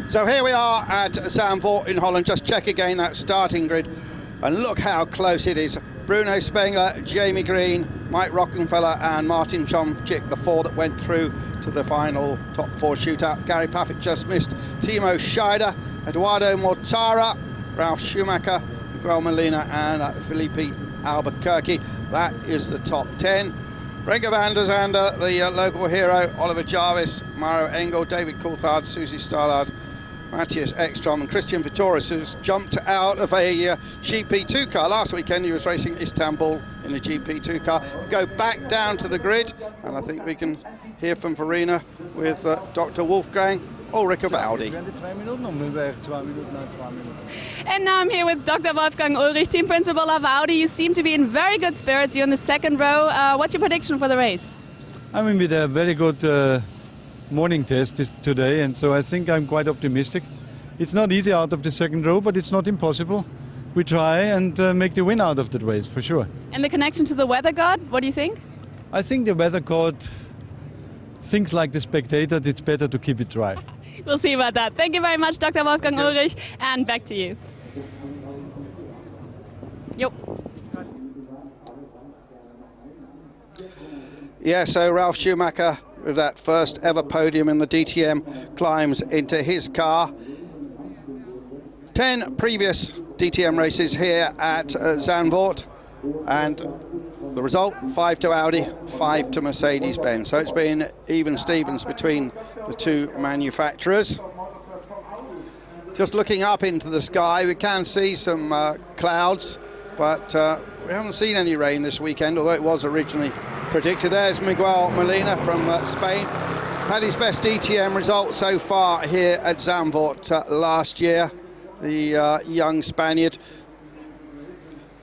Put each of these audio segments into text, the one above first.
So here we are at Zandvoort in Holland. Just check again that starting grid, and look how close it is. Bruno Spengler, Jamie Green, Mike Rockenfeller and Martin Chomchik, the four that went through to the final top four shootout. Gary Paffett just missed. Timo Scheider, Eduardo Mortara, Ralf Schumacher, Miguel Molina and Felipe Albuquerque. That is the top 10. Renke van der Zande, the local hero, Oliver Jarvis, Mauro Engel, David Coulthard, Susie Stoddart, Matthias Ekstrom and Christian Vitoris, who's jumped out of a GP2 car. Last weekend he was racing Istanbul in a GP2 car. We go back down to the grid, and I think we can hear from Verena with Dr. Wolfgang Ulrich of Audi. And now I'm here with Dr. Wolfgang Ulrich, team principal of Audi. You seem to be in very good spirits. You're in the second row. What's your prediction for the race? I mean, with a very good morning test today, and so I think I'm quite optimistic. It's not easy out of the second row, but it's not impossible. We try and make the win out of the race, for sure. And the connection to the weather god, what do you think? I think the weather god thinks like the spectators, it's better to keep it dry. We'll see about that. Thank you very much, Dr. Wolfgang Ulrich, and back to you. Yo. Yeah, so Ralf Schumacher, with that first ever podium in the DTM, climbs into his car. 10 previous DTM races here at Zandvoort, and the result, 5 to Audi, 5 to Mercedes-Benz. So it's been even Stevens between the two manufacturers. Just looking up into the sky, we can see some clouds, but we haven't seen any rain this weekend, although it was originally predicted. There's Miguel Molina from Spain. Had his best DTM result so far here at Zandvoort last year, the young Spaniard.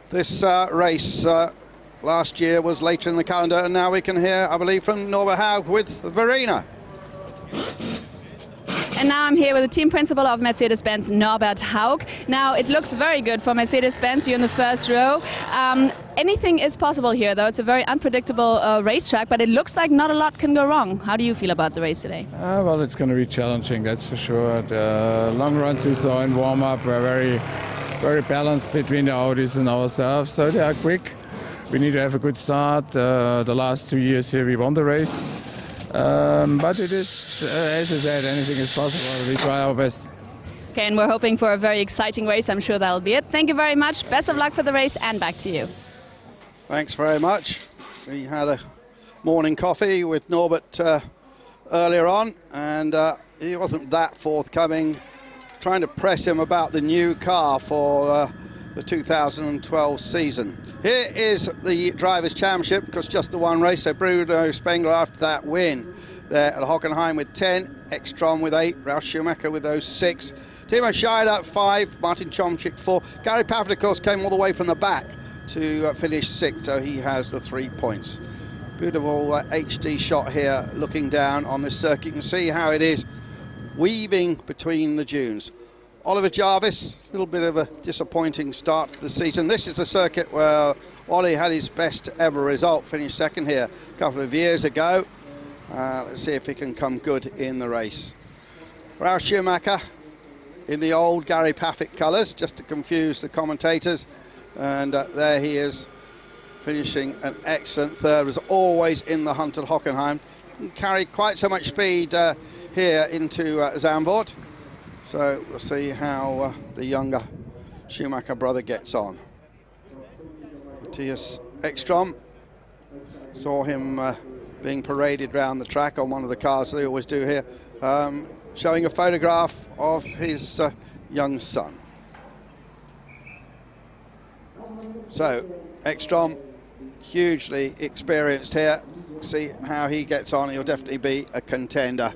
This race last year was later in the calendar, and now we can hear, I believe, from Norbert Haug with Verena. And now I'm here with the team principal of Mercedes-Benz, Norbert Haug. Now, it looks very good for Mercedes-Benz. You're in the first row. Anything is possible here, though. It's a very unpredictable racetrack, but it looks like not a lot can go wrong. How do you feel about the race today? Well, it's going to be challenging, that's for sure. The long runs we saw in warm-up were very balanced between the Audis and ourselves, so they are quick. We need to have a good start. The last 2 years here we won the race. But it is, as I said, anything is possible. We try our best. Okay, and we're hoping for a very exciting race. I'm sure that'll be it. Thank you very much. Best of luck for the race, and back to you. Thanks very much. We had a morning coffee with Norbert earlier on, and he wasn't that forthcoming, trying to press him about the new car for the 2012 season. Here is the Drivers' Championship, because just the one race. So Bruno Spengler after that win there at Hockenheim with 10, Ekstrom with 8, Ralf Schumacher with those 6, Timo Scheider 5, Martin Chomchik 4. Gary Paffett, of course, came all the way from the back to finish 6th, so he has the 3 points. Beautiful HD shot here, looking down on this circuit. You can see how it is weaving between the dunes. Oliver Jarvis, a little bit of a disappointing start to the season. This is a circuit where Ollie had his best ever result, finished 2nd here a couple of years ago. Let's see if he can come good in the race. Ralf Schumacher in the old Gary Paffett colours, just to confuse the commentators. And there he is, finishing an excellent 3rd, was always in the hunt at Hockenheim. Didn't carry quite so much speed here into Zandvoort. So we'll see how the younger Schumacher brother gets on. Matthias Ekstrom, saw him being paraded around the track on one of the cars they always do here, showing a photograph of his young son. So Ekstrom, hugely experienced here. See how he gets on. He'll definitely be a contender,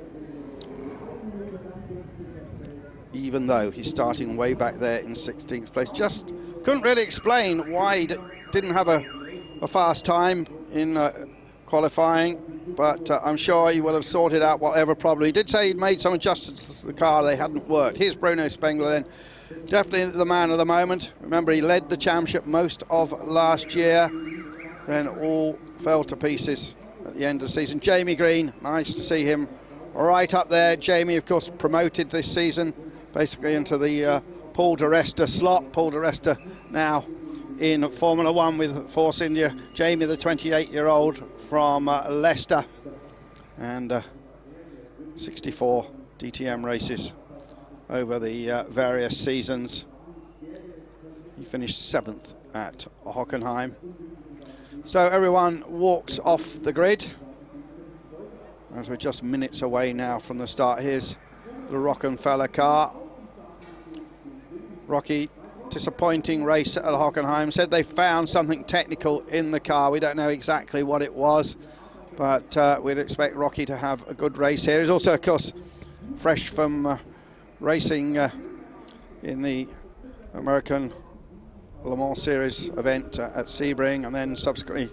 even though he's starting way back there in 16th place. Just couldn't really explain why he didn't have a fast time in qualifying, but I'm sure he will have sorted out whatever problem. He did say he'd made some adjustments to the car, they hadn't worked. Here's Bruno Spengler then, definitely the man of the moment. Remember, he led the championship most of last year, then all fell to pieces at the end of the season. Jamie Green, nice to see him right up there. Jamie, of course, promoted this season basically into the Paul di Resta slot. Paul di Resta now in Formula One with Force India. Jamie, the 28-year-old from Leicester, and 64 DTM races over the various seasons. He finished 7th at Hockenheim. So everyone walks off the grid as we're just minutes away now from the start. Here's the Rockenfeller car. Rocky, disappointing race at Hockenheim. Said they found something technical in the car. We don't know exactly what it was, but we'd expect Rocky to have a good race here. He's also, of course, fresh from racing in the American Le Mans Series event at Sebring, and then subsequently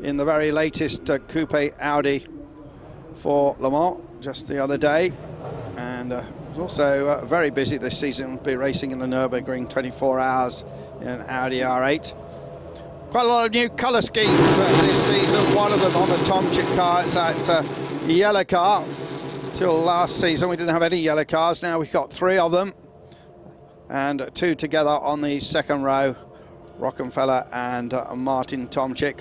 in the very latest Coupe Audi for Le Mans just the other day. And also very busy this season, will be racing in the Nürburgring 24 hours in an Audi R8. Quite a lot of new colour schemes this season. One of them on the Tomczyk car, it's that yellow car. Till last season we didn't have any yellow cars. Now we've got 3 of them, and 2 together on the second row, Rockenfeller and Martin Tomczyk.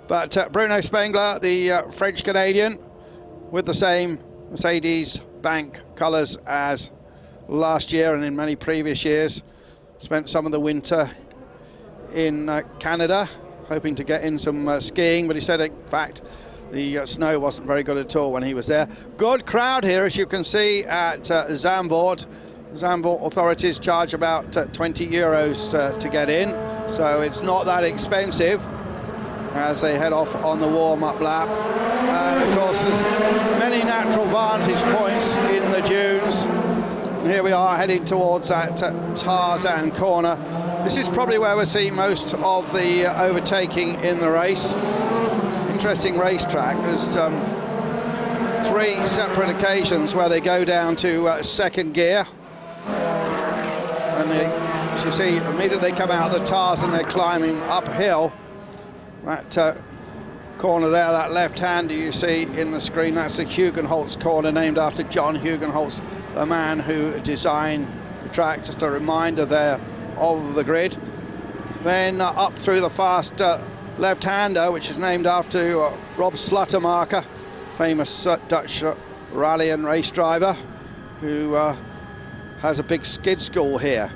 But Bruno Spengler, the French-Canadian, with the same Mercedes Bank colours as last year and in many previous years, spent some of the winter in Canada, hoping to get in some skiing, but he said, in fact, the snow wasn't very good at all when he was there. Good crowd here, as you can see, at Zandvoort. Zandvoort authorities charge about 20 euros to get in, so it's not that expensive as they head off on the warm-up lap. And of course there's many natural vantage points in the dunes. And here we are heading towards that Tarzan corner. This is probably where we'll see most of the overtaking in the race. Interesting racetrack. There's 3 separate occasions where they go down to second gear. And as you see, immediately they come out of the Tarzan, they're climbing uphill. That corner there, that left-hander you see in the screen, that's the Hugenholtz corner, named after John Hugenholtz, the man who designed the track. Just a reminder there of the grid. Then up through the fast left-hander, which is named after Rob Sluttermacher, famous Dutch rally and race driver, who has a big skid school here.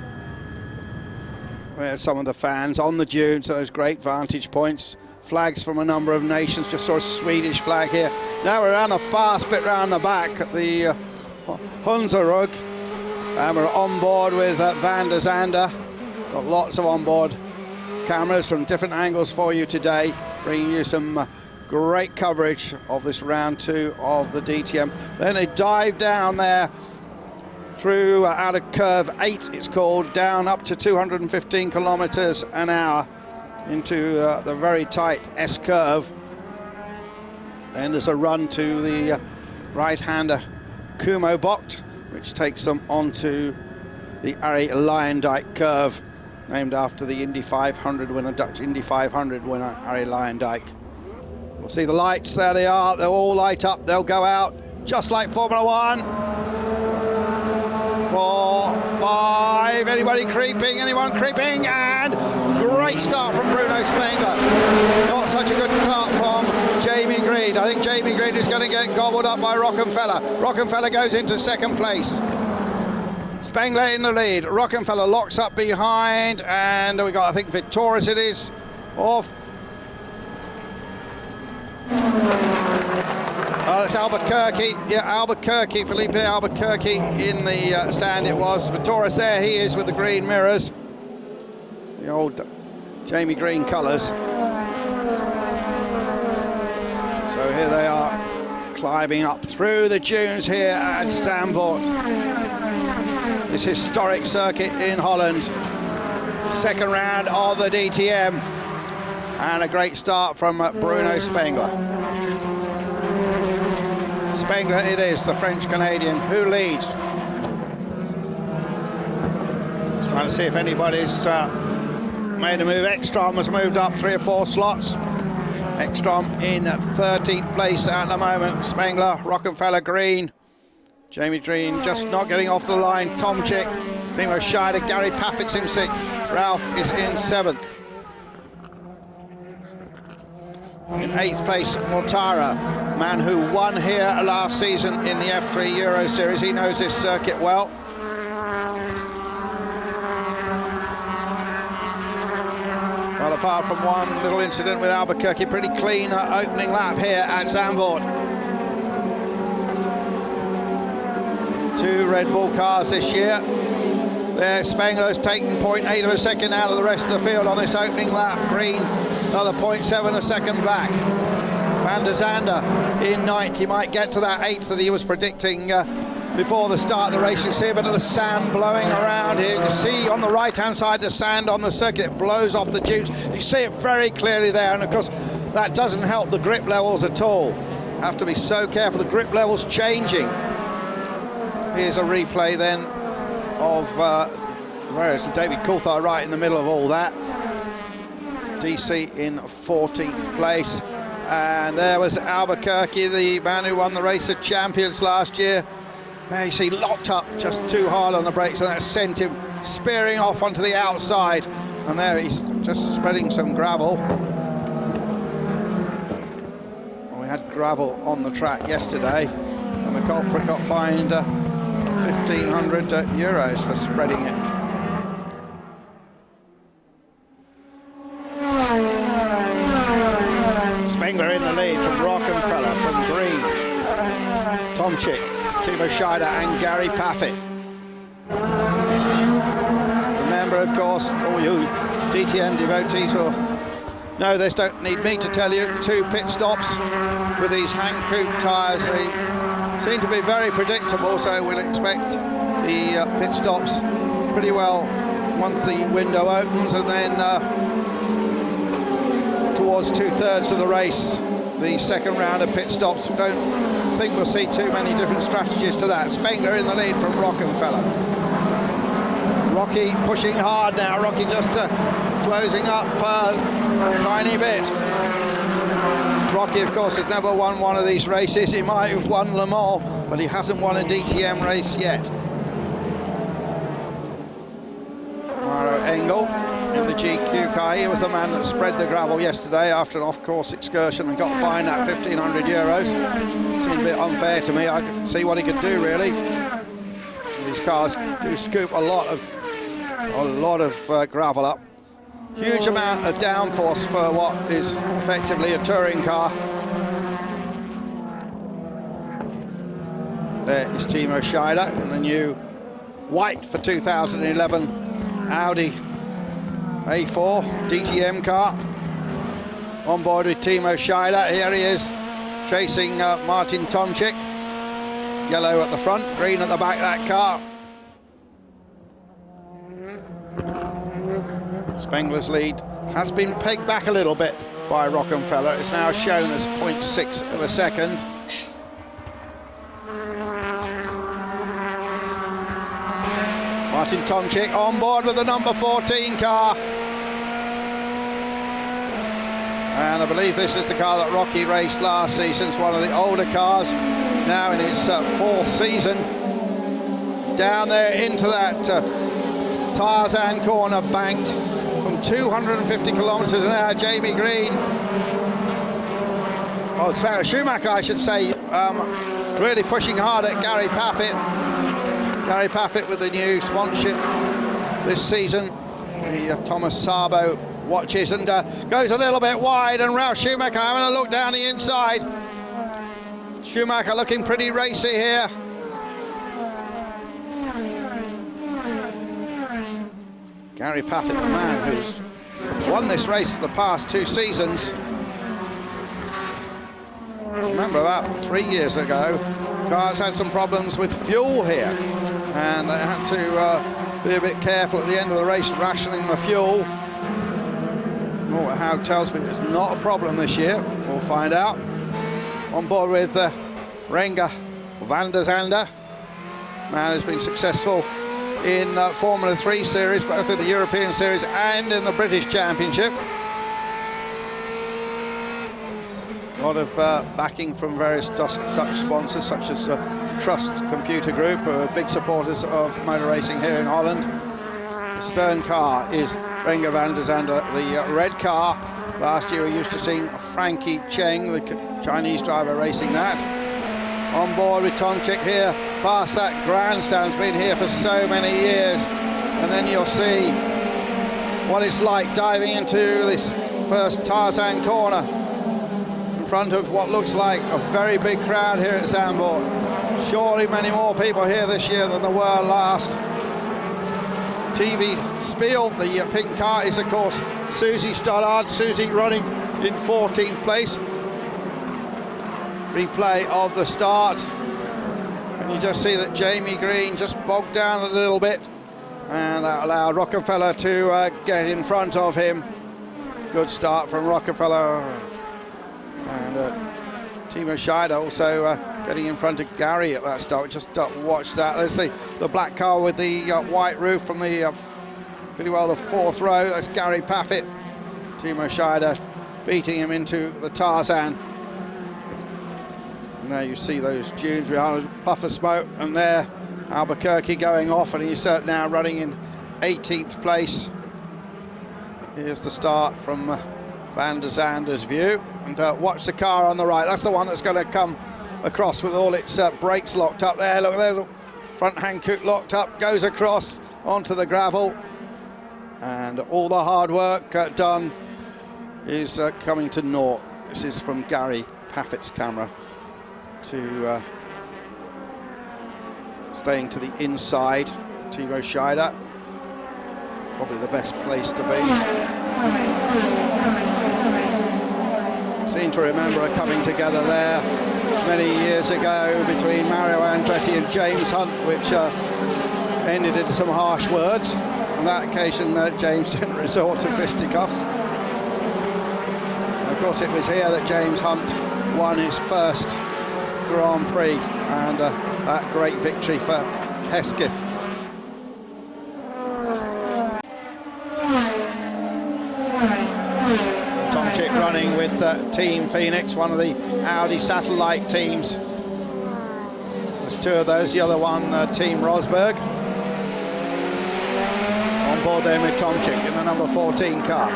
Where some of the fans on the dunes, those great vantage points, flags from a number of nations. Just saw a Swedish flag here. Now we're around the fast bit round the back at the Hunzerug, and we're on board with Van der Zande. Got lots of onboard cameras from different angles for you today, bringing you some great coverage of this round 2 of the DTM. Then they dive down there through out of curve 8, it's called, down up to 215 kilometers an hour into the very tight S curve. Then there's a run to the right-hander Kumo Bocht, which takes them onto the Arie Luijendijk curve, named after the Indy 500 winner, Dutch Indy 500 winner, Arie Luijendijk. We'll see the lights, there they are, they'll all light up, they'll go out, just like Formula One. 4, 5, anybody creeping, anyone creeping, and great start from Bruno Spengler. Not such a good start from Jamie Green. I think Jamie Green is going to get gobbled up by Rockenfeller. Rockenfeller goes into second place. Spengler in the lead. Rockenfeller locks up behind, and we got, I think, Vitoris it is, off. That's Albuquerque, yeah, Albuquerque, Felipe Albuquerque in the sand it was. Vitoris there, he is with the green mirrors. The old Jamie Green colours. So here they are, climbing up through the dunes here at Zandvoort. This historic circuit in Holland. Second round of the DTM. And a great start from Bruno Spengler. Spengler it is, the French-Canadian, who leads. Just trying to see if anybody's made a move. Ekstrom has moved up 3 or 4 slots. Ekstrom in 13th place at the moment. Spengler, Rockefeller, Green. Jamie Green just not getting off the line. Tomczyk, Timo Scheider, Gary Paffett's in 6th. Ralph is in 7th. In 8th place, Mortara, man who won here last season in the F3 Euro Series. He knows this circuit well. Well, apart from one little incident with Albuquerque, pretty clean opening lap here at Zandvoort. 2 Red Bull cars this year. There, Spengler's taken 0.8 of a second out of the rest of the field on this opening lap. Green, another 0.7 a second back. Van der Zande in 9th. He might get to that 8th that he was predicting before the start of the race. You see a bit of the sand blowing around here. You can see on the right-hand side the sand on the circuit. It blows off the tubes. You see it very clearly there, and of course that doesn't help the grip levels at all. Have to be so careful. The grip levels changing. Here's a replay then of where is David Coulthard right in the middle of all that. DC in 14th place, and there was Albuquerque, the man who won the Race of Champions last year. There you see, locked up just too hard on the brakes, and that sent him spearing off onto the outside. And there he's just spreading some gravel. Well, we had gravel on the track yesterday, and the culprit got fined 1,500 euros for spreading it. Spengler in the lead from Rockefeller, from Green, Tomczyk, Timo Scheider and Gary Paffett. Remember, of course, all you DTM devotees will know this, don't need me to tell you, 2 pit stops with these Hankook tyres. They seem to be very predictable, so we'll expect the pit stops pretty well once the window opens, and then towards 2/3 of the race, the second round of pit stops. Don't think we'll see too many different strategies to that. Spengler in the lead from Rockefeller. Rocky pushing hard now. Rocky just closing up a tiny bit. Rocky, of course, has never won one of these races. He might have won Le Mans, but he hasn't won a DTM race yet. Maro Engel in the GQ car. He was the man that spread the gravel yesterday after an off-course excursion and got fined at 1,500 euros. Seemed a bit unfair to me. I could see what he could do, really. These cars do scoop a lot of gravel up. Huge amount of downforce for what is effectively a touring car. There is Timo Scheider in the new white for 2011 Audi A4 DTM car. On board with Timo Scheider. Here he is chasing Martin Tomczyk. Yellow at the front, green at the back of that car. Spengler's lead has been pegged back a little bit by Rockefeller. It's now shown as 0.6 of a second. Martin Tomczyk on board with the number 14 car. And I believe this is the car that Rocky raced last season. It's one of the older cars, now in its 4th season. Down there into that Tarzan corner, banked from 250 kilometres an hour. Jamie Green, oh, Schumacher, I should say, really pushing hard at Gary Paffett. Gary Paffett with the new sponsorship this season, the Thomas Sabo watches, and goes a little bit wide, and Ralf Schumacher having a look down the inside. Schumacher looking pretty racy here. Gary Paffett, the man who's won this race for the past 2 seasons. Remember, about 3 years ago, cars had some problems with fuel here, and they had to be a bit careful at the end of the race, rationing the fuel. How tells me it's not a problem this year. We'll find out. On board with Renger Van der Zande, man who's been successful in Formula 3 series, both in the European series and in the British Championship. lot of backing from various Dutch sponsors such as Trust Computer Group, who are big supporters of motor racing here in Holland. The stern car is Renger van der Zande. The red car, last year we used to see Frankie Cheng, the Chinese driver, racing that. On board with Tomczyk here, past that grandstand, has been here for so many years. And then you'll see what it's like diving into this first Tarzan corner in front of what looks like a very big crowd here at Zandvoort. Surely many more people here this year than there were last. TV Spiel, the pink car, is of course Susie Stoddart. Susie running in 14th place. Replay of the start, and you just see that Jamie Green just bogged down a little bit, and that allowed Rockefeller to get in front of him. Good start from Rockefeller, and Timo Scheider also getting in front of Gary at that start. Just watch that. There's the black car with the white roof from the pretty well the fourth row. That's Gary Paffett. Timo Scheider beating him into the Tarzan. And there you see those dunes behind a puff of smoke, and there Albuquerque going off, and he's now running in 18th place. Here's the start from Van der Zande's view, and watch the car on the right. That's the one that's going to come across with all its brakes locked up there. Look, there's the front Hankook locked up, goes across onto the gravel, and all the hard work done is coming to naught. This is from Gary Paffett's camera. To staying to the inside, Timo Scheider, probably the best place to be. Seem to remember a coming together there many years ago between Mario Andretti and James Hunt, which ended in some harsh words. On that occasion, James didn't resort to fisticuffs. And of course, it was here that James Hunt won his first Grand Prix, and that great victory for Hesketh. Tomczyk running with Team Phoenix, one of the Audi satellite teams. There's two of those, the other one Team Rosberg. On board then with Tomczyk in the number 14 car.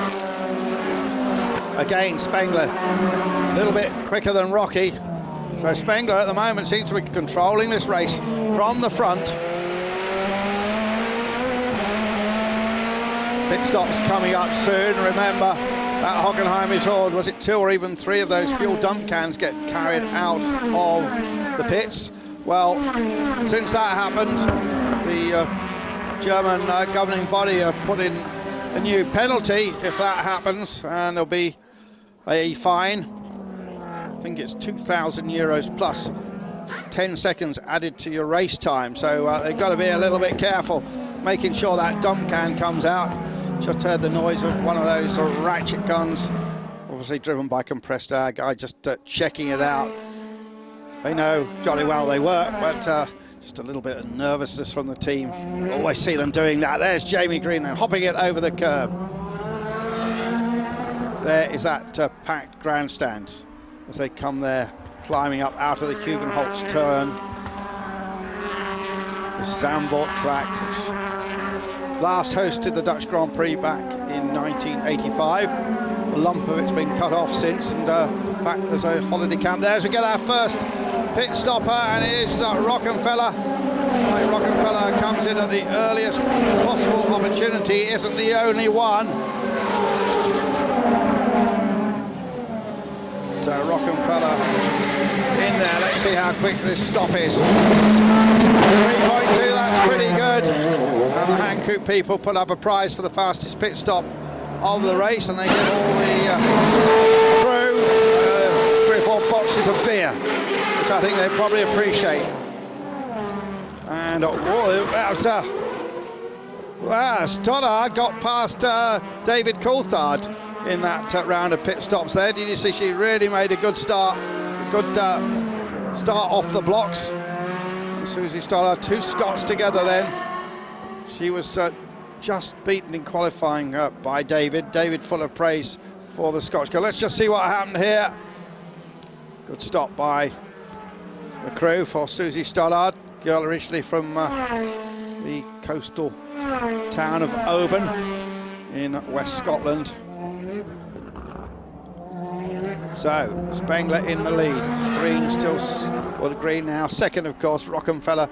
Again, Spengler, a little bit quicker than Rocky. So Spengler at the moment seems to be controlling this race from the front. Pit stops coming up soon. Remember, that Hockenheim is odd. Was it 2 or even 3 of those fuel dump cans get carried out of the pits? Well, since that happened, the German governing body have put in a new penalty if that happens, and there'll be a fine. I think it's €2,000 plus 10 seconds added to your race time. So they've got to be a little bit careful, making sure that dump can comes out. Just heard the noise of one of those ratchet guns, obviously driven by compressed air. Guy just checking it out. They know jolly well they work, but just a little bit of nervousness from the team. Always see them doing that. There's Jamie Green then hopping it over the curb. There is that packed grandstand as they come there, climbing up out of the Hugenholtz turn. The Zandvoort track, which last hosted the Dutch Grand Prix back in 1985. A lump of it's been cut off since, and in fact there's a holiday camp there as we get our first pit stopper, and it is Rockefeller. Rockefeller comes in at the earliest possible opportunity, isn't the only one. So Rockefeller in there. Let's see how quick this stop is. 3.2, that's pretty good. And the Hankook people put up a prize for the fastest pit stop of the race, and they give all the crew 3 or 4 boxes of beer, which I think they probably appreciate. And Stoddart got past David Coulthard in that round of pit stops there. Did you see she really made a good start? Good start off the blocks. And Susie Stoddart, 2 Scots together then. She was just beaten in qualifying by David. David full of praise for the Scotch girl. Let's just see what happened here. Good stop by the crew for Susie Stoddart, girl originally from the coastal town of Oban in West Scotland. So Spengler in the lead. Green still, well, Green now second, of course. Rockefeller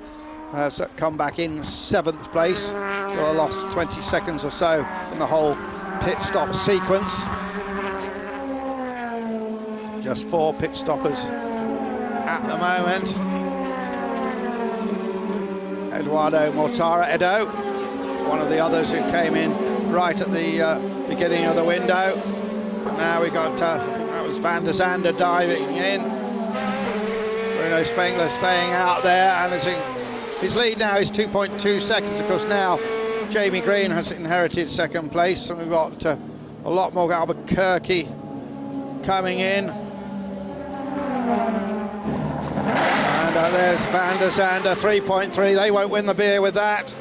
has come back in 7th place. Well, lost 20 seconds or so in the whole pit stop sequence. Just 4 pit stoppers at the moment. Eduardo Mortara, Edo, one of the others who came in right at the beginning of the window. Now we got, I think that was Van der Zande diving in. Bruno Spengler staying out there, and his lead now is 2.2 seconds. Of course, now Jamie Green has inherited 2nd place, and we've got a lot more Albuquerque coming in. And there's Van der Zande, 3.3. They won't win the beer with that.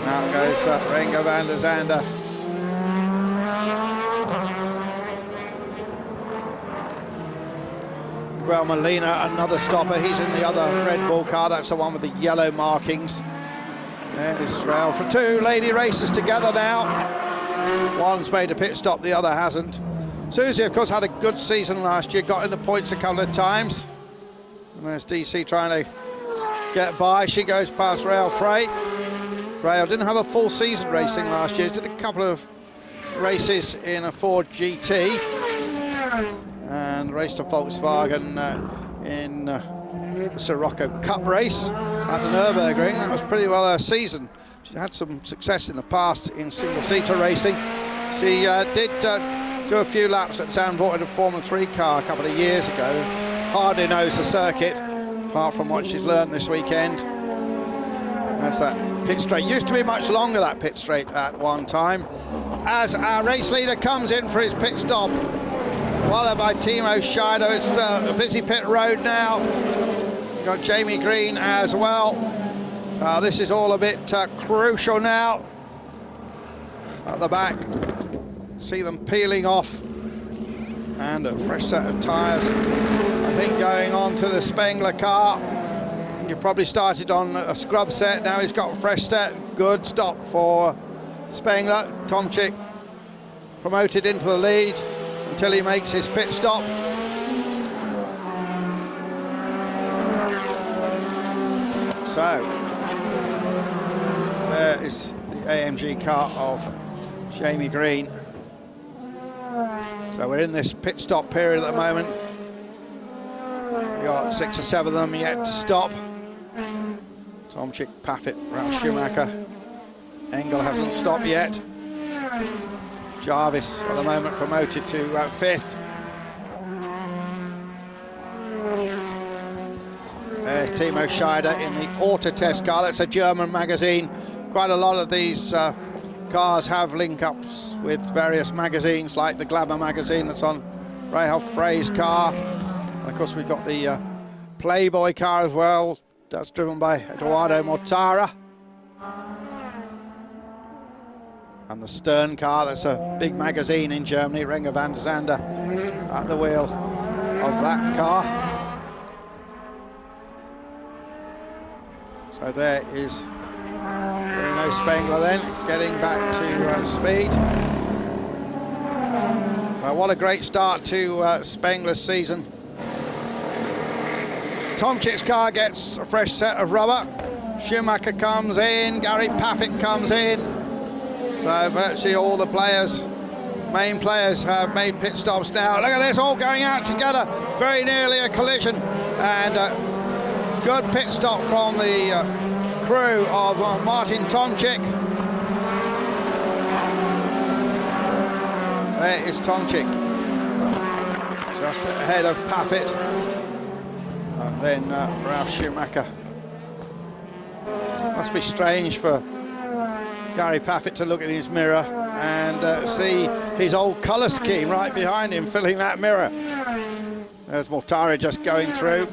Now goes Renga Van der Zande. Miguel Molina, another stopper. He's in the other Red Bull car. That's the one with the yellow markings. There is rail for 2 lady racers together now. One's made a pit stop, the other hasn't. Susie, of course, had a good season last year, got in the points a couple of times. And there's DC trying to get by. She goes past Rail Freight. Rail didn't have a full season racing last year. Did a couple of races in a Ford GT. And raced a Volkswagen in the Sirocco Cup race at the Nürburgring. That was pretty well her season. She had some success in the past in single-seater racing. She did do a few laps at Zandvoort in a Formula 3 car a couple of years ago. Hardly knows the circuit, apart from what she's learned this weekend. That's that pit straight. Used to be much longer, that pit straight, at one time. As our race leader comes in for his pit stop, followed by Timo Scheider. It's a busy pit road now. We've got Jamie Green as well. This is all a bit crucial now. At the back, see them peeling off. And a fresh set of tyres, I think, going on to the Spengler car. He probably started on a scrub set, now he's got a fresh set. Good stop for Spengler. Tomczyk promoted into the lead until he makes his pit stop. So, there is the AMG car of Jamie Green. So we're in this pit stop period at the moment. We've got 6 or 7 of them yet to stop. Tomczyk, Paffett, Ralf Schumacher. Engel hasn't stopped yet. Jarvis at the moment promoted to 5th. There's Timo Scheider in the Auto Test car. That's a German magazine. Quite a lot of these cars have link-ups with various magazines, like the Glamour magazine that's on Rahal Frey's car. And of course, we've got the Playboy car as well. That's driven by Eduardo Mortara. And the Stern car, that's a big magazine in Germany. Renga Van der Zande at the wheel of that car. So there is Bruno Spengler then, getting back to speed. So what a great start to Spengler's season. Tomczyk's car gets a fresh set of rubber. Schumacher comes in, Gary Paffett comes in. So virtually all the players, main players, have made pit stops now. Look at this, all going out together. Very nearly a collision. And good pit stop from the crew of Martin Tomczyk. There is Tomczyk, just ahead of Paffett. And then Ralf Schumacher. Must be strange for Gary Paffett to look in his mirror and see his old colour scheme right behind him, filling that mirror. There's Mortara just going through.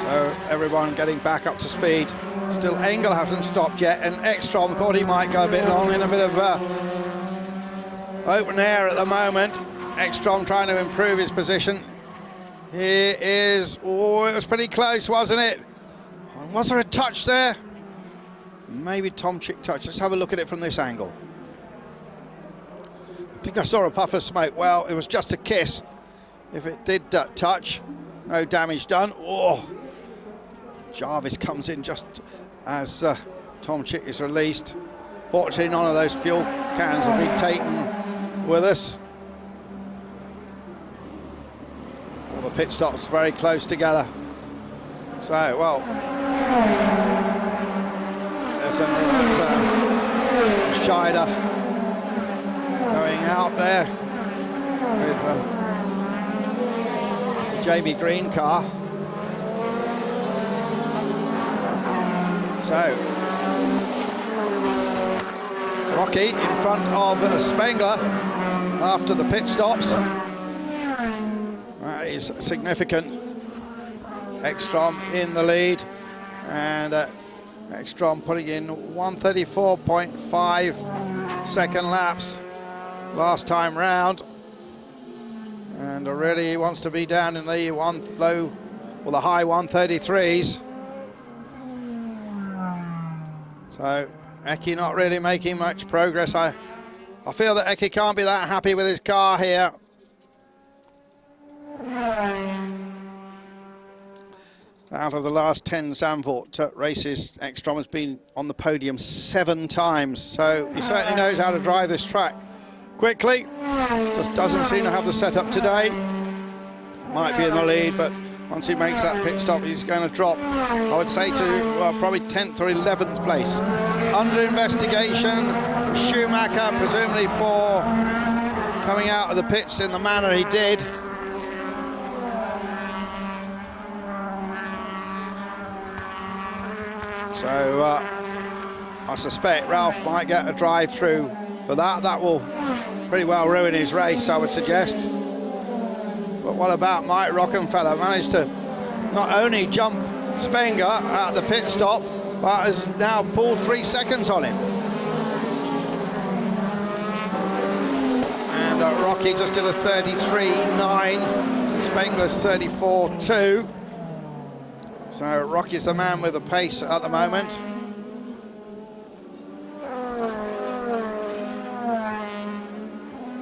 So everyone getting back up to speed. Still, Engel hasn't stopped yet, and Ekstrom thought he might go a bit long in a bit of open air at the moment. Ekstrom trying to improve his position. Here is, oh, it was pretty close, wasn't it? Was there a touch there? Maybe Tomczyk touch. Let's have a look at it from this angle. I think I saw a puff of smoke. Well, it was just a kiss. If it did touch, no damage done. Oh, Jarvis comes in just as Tomczyk is released. Fortunately, none of those fuel cans have been taken with us. All the pit stops very close together. So, well, there's another Scheider going out there with the Jamie Green car. So, Rocky in front of Spengler after the pit stops. That is significant. Ekstrom in the lead, and Ekstrom putting in 1:34.5 second laps last time round, and really he wants to be down in the the high 133s. So Eki not really making much progress. I feel that Eki can't be that happy with his car here. Out of the last 10 Zandvoort races, Ekstrom has been on the podium 7 times, so he certainly knows how to drive this track quickly. Just doesn't seem to have the setup today. Might be in the lead, but once he makes that pit stop, he's going to drop, I would say, to probably 10th or 11th place. Under investigation, Schumacher, presumably for coming out of the pits in the manner he did. So I suspect Ralph might get a drive through for that. That will pretty well ruin his race, I would suggest. But what about Mike Rockenfeller? Managed to not only jump Spengler at the pit stop, but has now pulled 3 seconds on him. And Rocky just did a 33.9 to Spengler's 34.2. So Rocky's the man with the pace at the moment.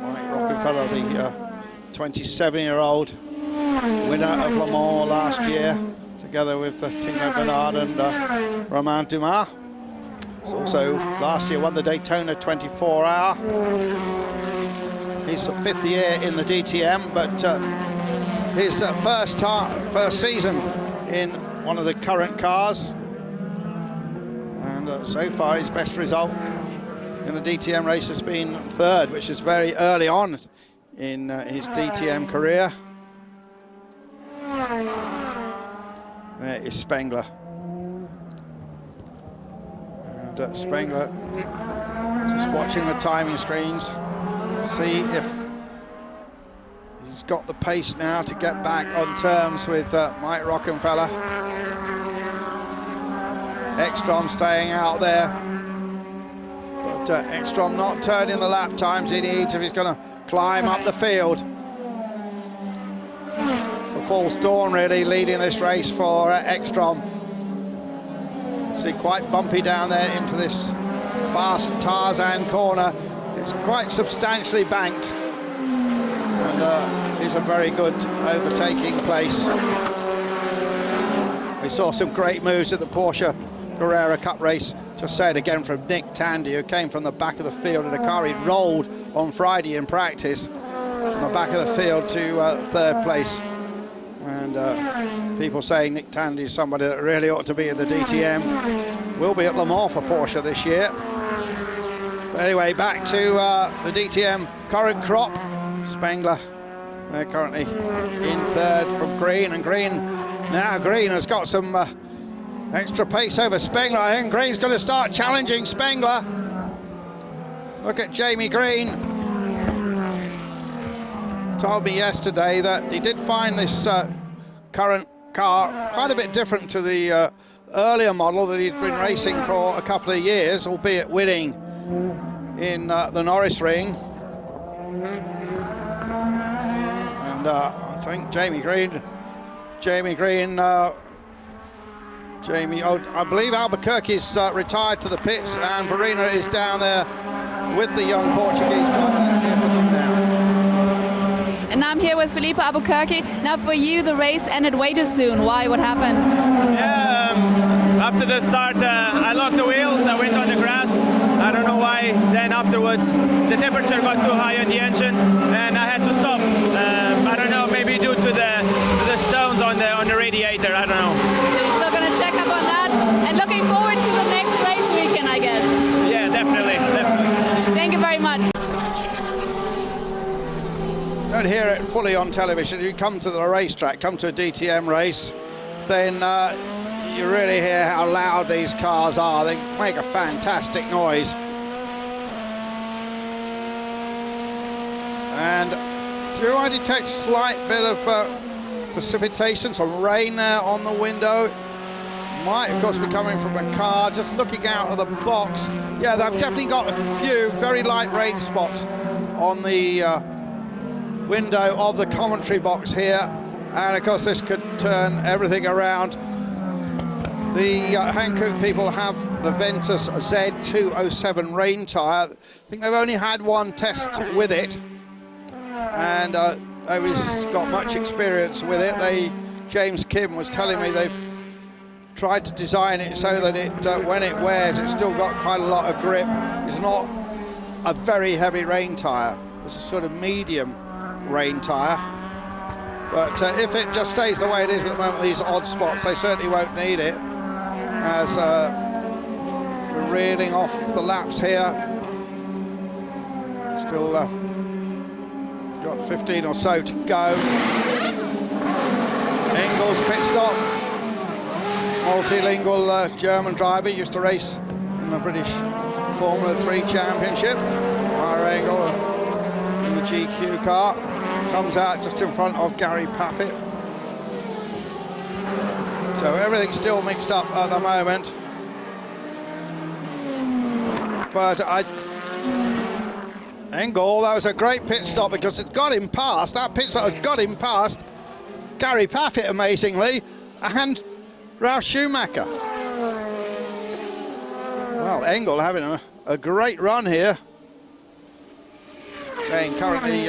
Mike Rockenfeller, the 27-year-old winner of Le Mans last year, together with Tino Bernard and Romain Dumas. He's also last year won the Daytona 24-hour. He's 5th year in the DTM, but his first season in one of the current cars, and so far his best result in a DTM race has been 3rd, which is very early on in his DTM career. There is Spengler, and Spengler just watching the timing screens, see if he's got the pace now to get back on terms with Mike Rockenfeller. Ekstrom staying out there, but Ekstrom not turning the lap times he needs if he's going to climb up the field. It's a false dawn really leading this race for Ekstrom. See, quite bumpy down there into this fast Tarzan corner. It's quite substantially banked, and is a very good overtaking place. We saw some great moves at the Porsche Carrera Cup race. Just say it again from Nick Tandy, who came from the back of the field in a car he'd rolled on Friday in practice, from the back of the field to 3rd place. And people saying Nick Tandy is somebody that really ought to be in the DTM. Will be at Le Mans for Porsche this year. But anyway, back to the DTM current crop. Spengler, they're currently in 3rd from Green, and Green has got some extra pace over Spengler. I think Green's going to start challenging Spengler. Look at Jamie Green. Told me yesterday that he did find this current car quite a bit different to the earlier model that he'd been racing for a couple of years, albeit winning in the Norris Ring. And I think Jamie Green, I believe Albuquerque's retired to the pits, and Verena is down there with the young Portuguese driver. Let's hear from them now. And I'm here with Felipe Albuquerque. Now for you, the race ended way too soon. Why? What happened? Yeah, after the start, I locked the wheels. I went on the grass. I don't know why. Then afterwards, the temperature got too high on the engine, and I had to stop. I don't know, maybe due to the stones on the radiator. I don't know. So you're still going to check up on that, and looking forward to the next race weekend, I guess. Yeah, definitely. Thank you very much. Don't hear it fully on television. You come to the racetrack, come to a DTM race, then you really hear how loud these cars are. They make a fantastic noise. And do I detect slight bit of precipitation, some rain there on the window? Might, of course, be coming from a car. Just looking out of the box. Yeah, they've definitely got a few very light rain spots on the window of the commentary box here. And, of course, this could turn everything around. The Hankook people have the Ventus Z207 rain tyre. I think they've only had one test with it. And nobody's got much experience with it. James Kim was telling me they've tried to design it so that it, when it wears, it's still got quite a lot of grip. It's not a very heavy rain tyre. It's a sort of medium rain tyre. But if it just stays the way it is at the moment, these odd spots, they certainly won't need it. As we're reeling off the laps here. Still got 15 or so to go. Engel's pit stop. Multilingual German driver, used to race in the British Formula 3 Championship. Meyer Engel in the GQ car. Comes out just in front of Gary Paffett. So everything's still mixed up at the moment. But Engel, that was a great pit stop because it got him past. That pit stop has got him past Gary Paffett, amazingly, and Ralf Schumacher. Well, Engel having a great run here. Again, currently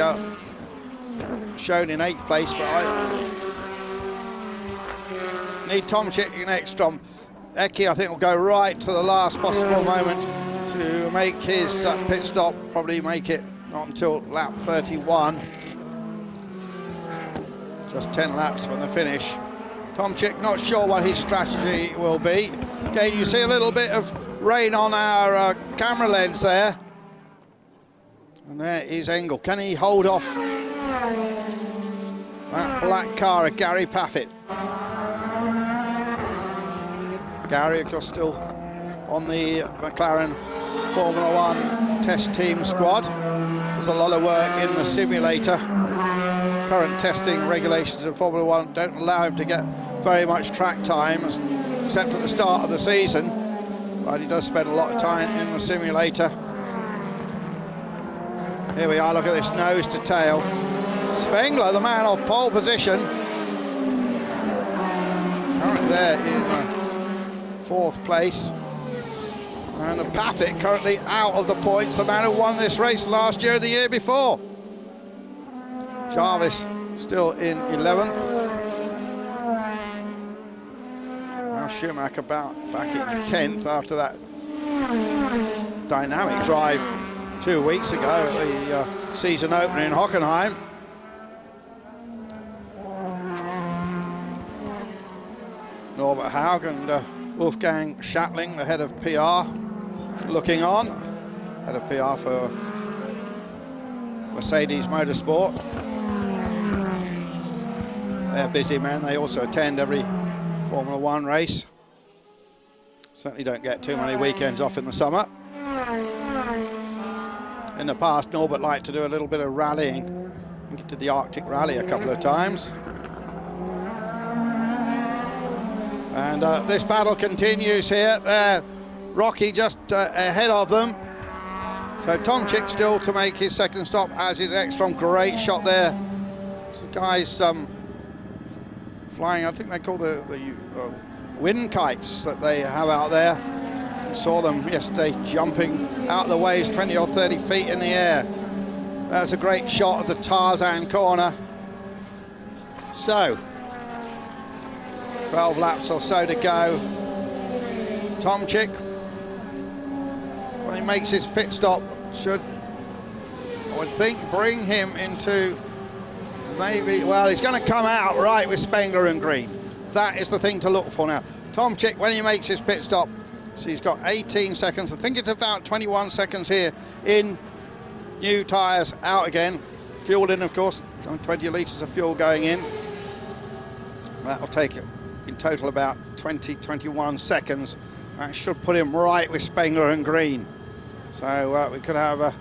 shown in 8th place, but I need Tomczyk and Ekstrom. Eki, I think, will go right to the last possible moment to make his pit stop. Probably make it not until lap 31. Just 10 laps from the finish. Tomczyk, not sure what his strategy will be. Again, you see a little bit of rain on our camera lens there. And there is Engel. Can he hold off that black car of Gary Paffett? Gary, of course, still on the McLaren Formula 1 test team squad. There's a lot of work in the simulator. Current testing regulations of Formula 1 don't allow him to get very much track time, except at the start of the season. But he does spend a lot of time in the simulator. Here we are, look at this nose to tail. Spengler, the man off pole position. Currently there in 4th place. And Paffett currently out of the points, the man who won this race last year and the year before. Jarvis still in 11th. Now Schumacher back in 10th after that dynamic drive 2 weeks ago at the season opener in Hockenheim. Norbert Haug and Wolfgang Schattling, the head of PR, looking on. Head of PR for Mercedes Motorsport. They're busy men. They also attend every Formula 1 race. Certainly don't get too many weekends off in the summer. In the past, Norbert liked to do a little bit of rallying. He did the Arctic Rally a couple of times. And this battle continues here. Rocky just ahead of them. So Tomczyk still to make his second stop, as is Ekstrom. Great shot there. guys flying, I think they call the wind kites that they have out there. I saw them yesterday jumping out the waves 20 or 30 feet in the air. That's a great shot of the Tarzan corner. So, 12 laps or so to go. Tomczyk, when he makes his pit stop, should, I would think, bring him into maybe, well, he's going to come out right with Spengler and Green. That is the thing to look for now. Tomczyk, when he makes his pit stop, so he's got 18 seconds. I think it's about 21 seconds here in. New tyres out again. Fueled in, of course. 20 litres of fuel going in. That'll take it in total about 21 seconds. That should put him right with Spengler and Green. So we could have a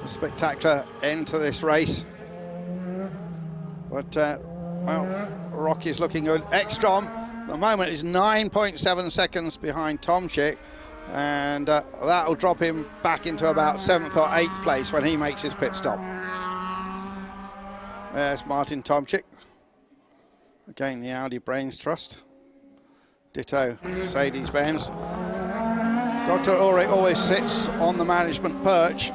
spectacular end to this race. But, well, Rocky's looking good. Ekstrom, at the moment, is 9.7 seconds behind Tomczyk. And that'll drop him back into about 7th or 8th place when he makes his pit stop. There's Martin Tomczyk. Again, the Audi Brains Trust. Ditto Mercedes-Benz. Dr. Ulrich always sits on the management perch.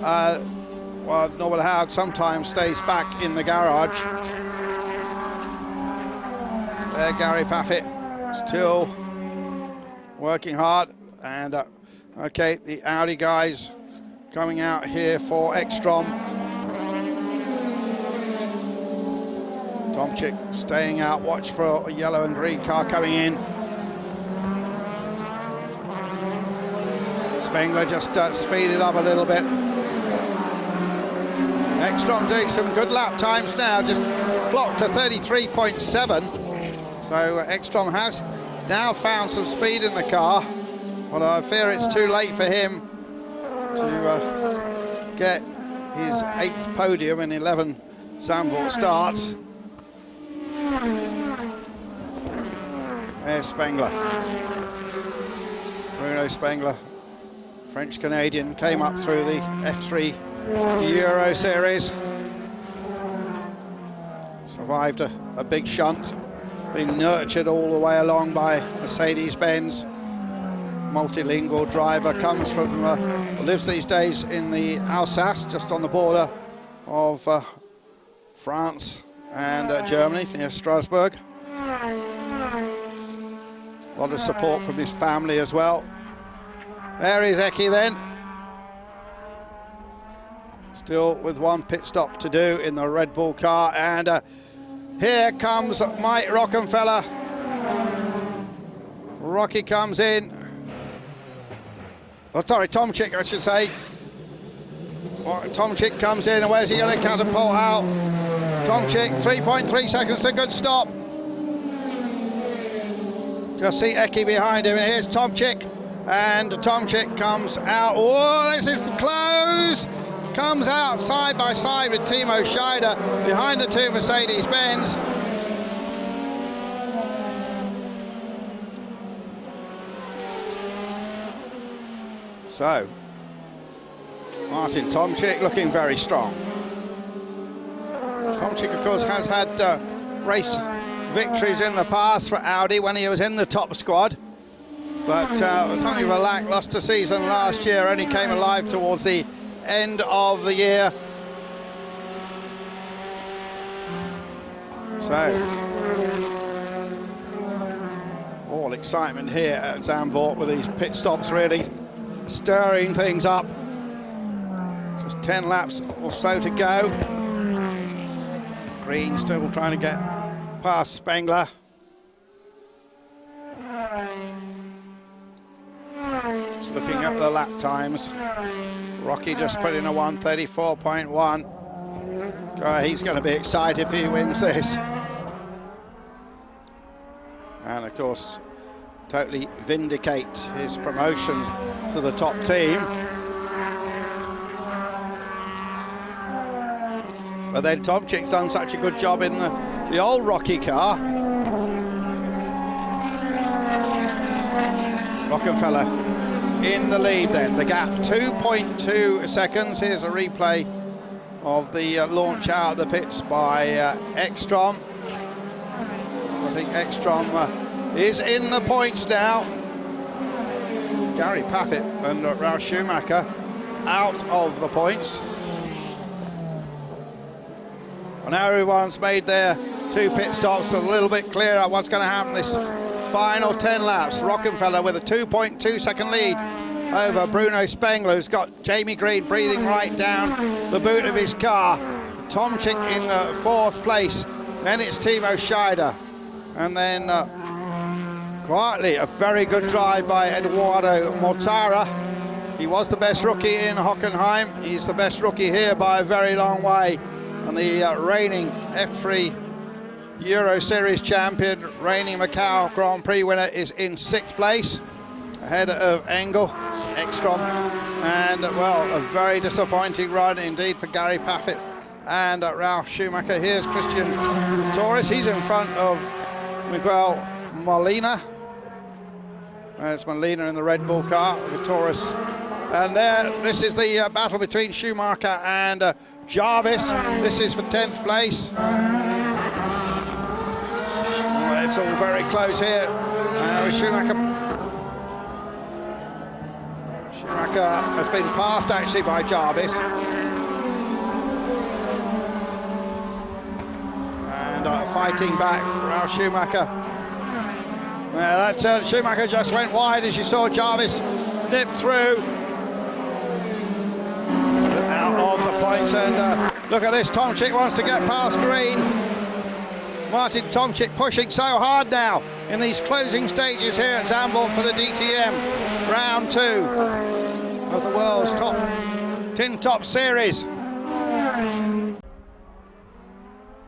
While Norbert Haug sometimes stays back in the garage. There, Gary Paffett still working hard. And okay, the Audi guys coming out here for Ekstrom. Tomczyk staying out, watch for a yellow and green car coming in. Spengler just speeded up a little bit. Ekstrom doing some good lap times now, just clocked to 33.7. So Ekstrom has now found some speed in the car. Well, I fear it's too late for him to get his 8th podium in 11 Zandvoort starts. There's Spengler. Bruno Spengler, French-Canadian, came up through the F3 Euro Series. Survived a big shunt, been nurtured all the way along by Mercedes-Benz. Multilingual driver, comes from, lives these days in the Alsace, just on the border of France and Germany, near Strasbourg. A lot of support from his family as well. There is Eki then. Still with one pit stop to do in the Red Bull car, and here comes Mike Rockenfeller. Rocky comes in. Oh, sorry, Tomczyk, I should say. Tomczyk comes in, and where's he going to catapult out? Tomczyk, 3.3 seconds to good stop. Just see Eki behind him, and here's Tomczyk. And Tomczyk comes out. Oh, this is close! Comes out side by side with Timo Scheider behind the two Mercedes-Benz. So, Martin Tomczyk looking very strong. Tomczyk, of course, has had race victories in the past for Audi when he was in the top squad. But it was something of a lackluster season last year, only came alive towards the end of the year. So, all excitement here at Zandvoort with these pit stops really stirring things up. Just 10 laps or so to go. Green still trying to get past Spengler. Just looking at the lap times. Rocky just put in a 1:34.1. He's going to be excited if he wins this. And of course, totally vindicate his promotion to the top team. But then Tomczyk's done such a good job in the old Rocky car. Rockenfeller in the lead then. The gap 2.2 seconds. Here's a replay of the launch out of the pits by Ekstrom. I think Ekstrom is in the points now. Gary Paffett and Ralf Schumacher out of the points. Well, now everyone's made their 2 pit stops, a little bit clearer what's going to happen this final 10 laps. Rockenfeller with a 2.2 second lead over Bruno Spengler, who's got Jamie Green breathing right down the boot of his car. Tomczyk in 4th place. Then it's Timo Scheider. And then quietly a very good drive by Eduardo Mortara. He was the best rookie in Hockenheim. He's the best rookie here by a very long way. And the reigning F3 Euro Series champion, reigning Macau Grand Prix winner, is in 6th place, ahead of Engel, Ekstrom, and well, a very disappointing run indeed for Gary Paffett and Ralf Schumacher. Here's Christian Torres. He's in front of Miguel Molina. There's Molina in the Red Bull car with Torres. And there, this is the battle between Schumacher and Jarvis. This is for 10th place. Oh, it's all very close here. Schumacher has been passed actually by Jarvis. And fighting back, Ralf Schumacher. Well, that Schumacher just went wide as you saw Jarvis dip through. Out of the points, and look at this, Tomczyk wants to get past Green. Martin Tomczyk pushing so hard now in these closing stages here at Zandvoort for the DTM round 2 of the world's top tin top series.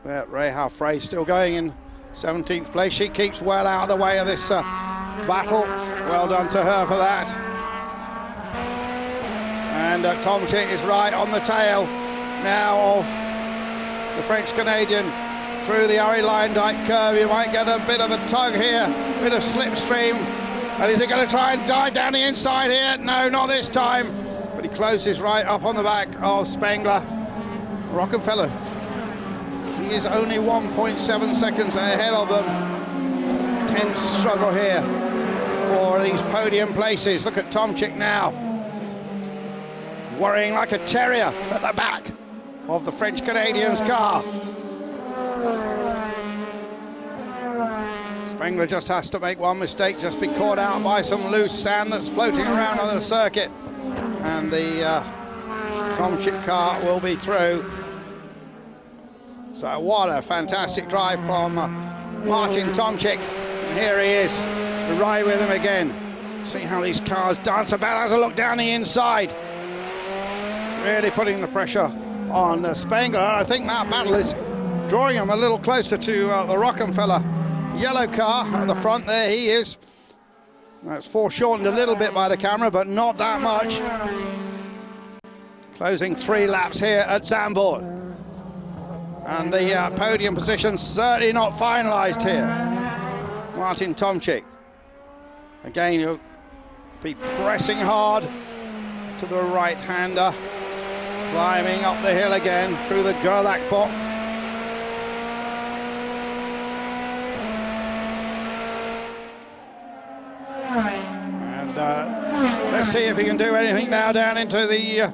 There, Reha Frey still going in 17th place. She keeps well out of the way of this battle. Well done to her for that. And Tomczyk is right on the tail now of the French-Canadian through the Harry Lyndike curve. You might get a bit of a tug here, a bit of slipstream. And is he going to try and dive down the inside here? No, not this time. But he closes right up on the back of Spengler. Rockenfeller, he is only 1.7 seconds ahead of them. Tense struggle here for these podium places. Look at Tomczyk now, worrying like a terrier at the back of the French-Canadian's car. Spengler just has to make one mistake, just be caught out by some loose sand that's floating around on the circuit. And the Tomczyk car will be through. So what a fantastic drive from Martin Tomczyk. And here he is, to ride with him again. See how these cars dance about as I look down the inside. Really putting the pressure on Spengler. I think that battle is drawing him a little closer to the Rockenfeller yellow car at the front. There he is. That's foreshortened a little bit by the camera, but not that much. Closing 3 laps here at Zandvoort. And the podium position certainly not finalised here. Martin Tomczyk. Again, he'll be pressing hard to the right-hander. Climbing up the hill again through the Gerlach box. And let's see if he can do anything now down into the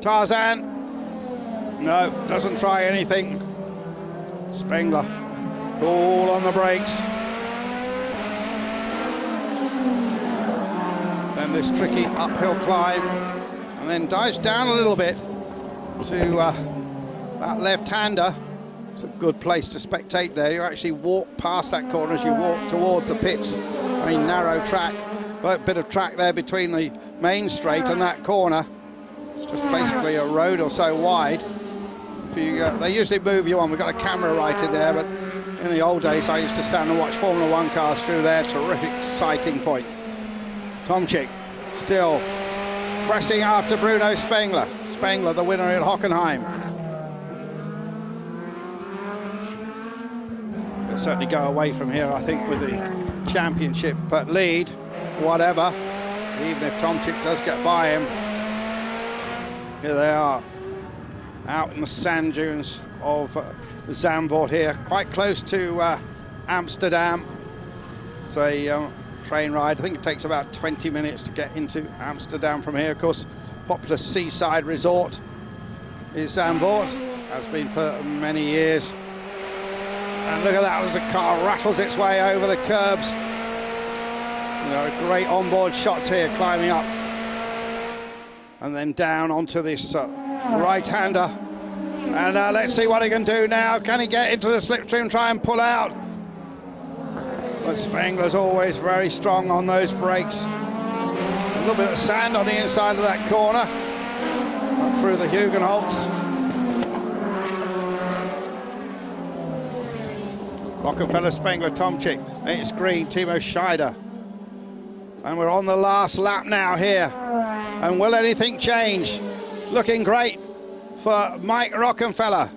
Tarzan. No, doesn't try anything. Spengler, cool on the brakes. Then this tricky uphill climb, and then dives down a little bit to that left-hander. It's a good place to spectate there. You actually walk past that corner as you walk towards the pits. Very narrow track, but a bit of track there between the main straight and that corner. It's just basically a road or so wide. If you, they usually move you on. We've got a camera right in there, but in the old days I used to stand and watch Formula One cars through there. Terrific sighting point. Tomczyk still pressing after Bruno Spengler. Spengler, the winner at Hockenheim. He'll certainly go away from here, I think, with the championship lead, whatever, even if Tomczyk does get by him. Here they are. out in the sand dunes of Zandvoort here, quite close to Amsterdam. It's a train ride. I think it takes about 20 minutes to get into Amsterdam from here. Of course, popular seaside resort is Zandvoort, has been for many years. And look at that as the car rattles its way over the curbs. You know, great onboard shots here, climbing up and then down onto this right-hander. And let's see what he can do now. Can he get into the slipstream, try and pull out? But Spengler's always very strong on those brakes. A little bit of sand on the inside of that corner. Up through the Hugenholtz. Rockefeller, Spengler, Tomczyk. It's green, Timo Scheider. And we're on the last lap now here. And will anything change? Looking great for Mike Rockefeller.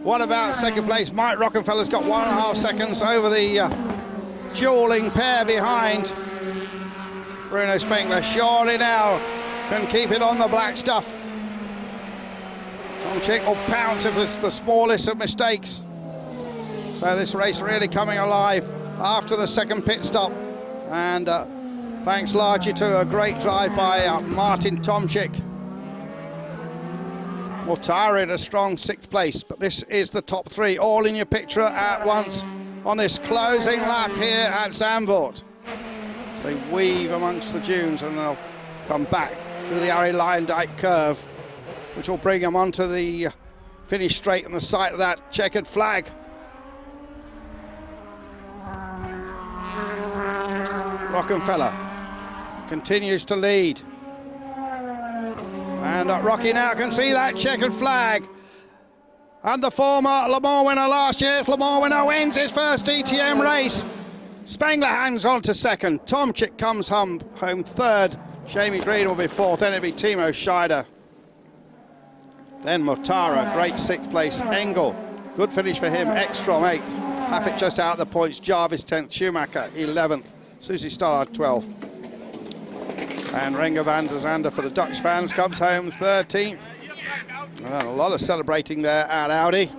What about second place? Mike Rockefeller's got 1.5 seconds over the dueling pair behind. Bruno Spengler surely now can keep it on the black stuff. Tomczyk will pounce if it's the smallest of mistakes. So this race really coming alive after the second pit stop. And thanks largely to a great drive by Martin Tomczyk. Mortara in a strong 6th place, but this is the top 3 all in your picture at once on this closing lap here at Zandvoort. So they weave amongst the dunes and they'll come back through the Arie Luijendijk curve, which will bring them onto the finish straight on the site of that checkered flag. Rockefeller continues to lead. And Rocky now can see that checkered flag. And the former Le Mans winner last year's Le Mans winner wins his first DTM race. Spengler hangs on to 2nd. Tomczyk comes home 3rd. Jamie Green will be 4th. Then it'll be Timo Scheider. Then Mortara, great 6th place. Engel, good finish for him. Ekstrom 8th. Paffett just out of the points. Jarvis 10th. Schumacher 11th. Susie Stoddart 12th. And Renger van der Zande for the Dutch fans comes home 13th. And a lot of celebrating there at Audi.